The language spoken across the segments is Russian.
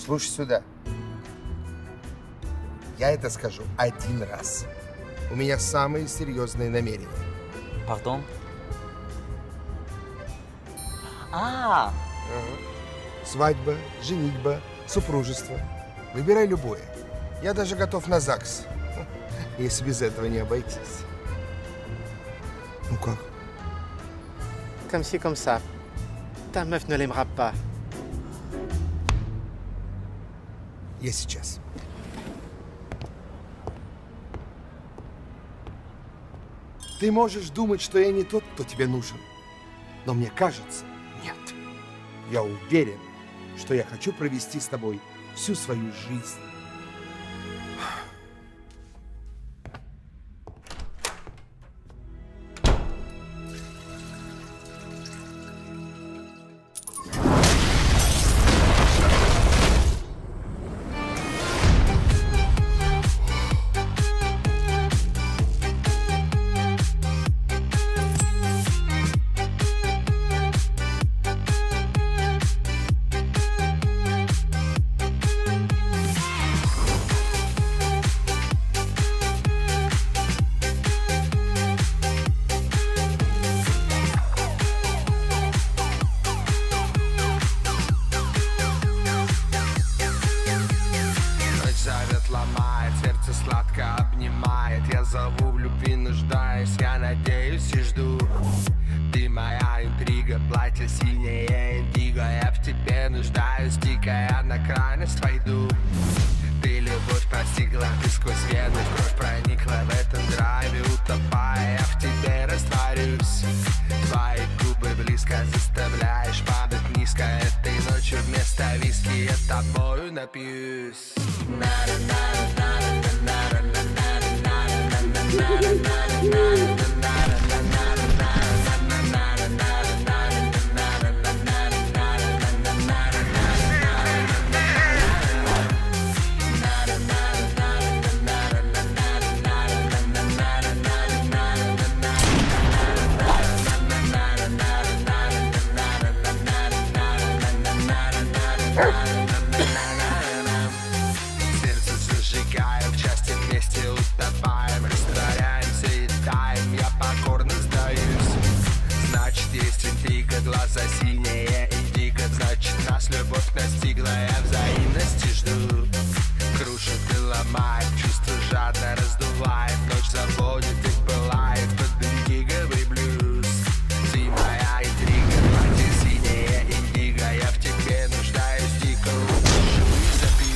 Слушай сюда. Я это скажу один раз. У меня самые серьезные намерения. Пардон? А, Свадьба, женитьба, супружество. Выбирай любое. Я даже готов на ЗАГС, если без этого не обойтись. Ну как? Comme ci, comme ça. Ta meuf ne l'aimera pas. Я сейчас. Ты можешь думать, что я не тот, кто тебе нужен. Но мне кажется, нет. Я уверен, что я хочу провести с тобой всю свою жизнь. Ломает, сердце сладко обнимает. Я зову, в любви нуждаюсь, я надеюсь и жду. Ты моя интрига, платье синее индиго. Я в тебе нуждаюсь, дикая на крайность войду. Ты любовь постигла, ты сквозь вены в кровь проникла. В этом драйве утопая, я в тебе растворюсь. Твои губы близко заставляешь падать низко. Этой ночью вместо виски я тобою напьюсь. Сердце зажигаем, в части вместе утопаем. Растворяемся и таем, я покорно сдаюсь. Значит, есть интрига, глаза синие индиго. Значит, нас любовь настигла, я взаимности жду. Крушит и ломает, чувство жадно раздувает. Ночь заводит и пылает под индиговый блюз. Ты моя интрига, платье синее индиго. Я в тебе нуждаюсь дико, удушу и запью.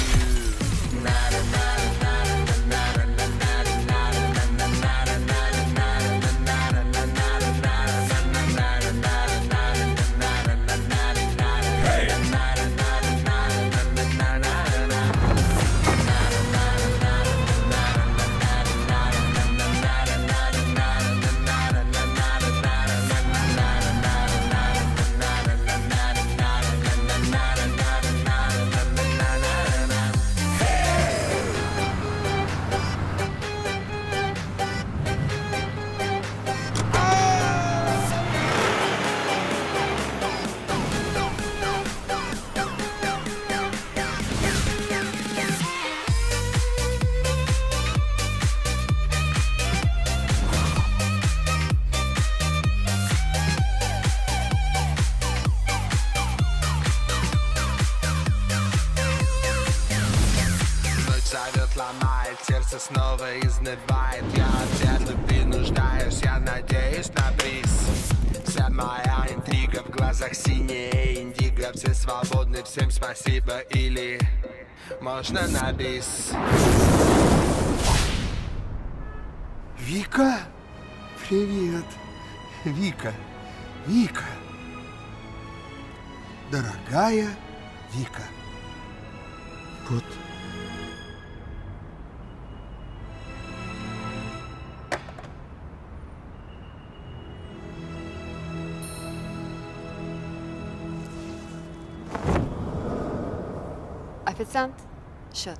Зовет, ломает, сердце снова изнывает. Я опять в любви нуждаюсь, я надеюсь на приз. Вся моя интрига, в глазах синие индиго. Все свободны, всем спасибо или можно на бис. Вика? Привет. Вика. Вика. Дорогая Вика. Вот. Официант, счет.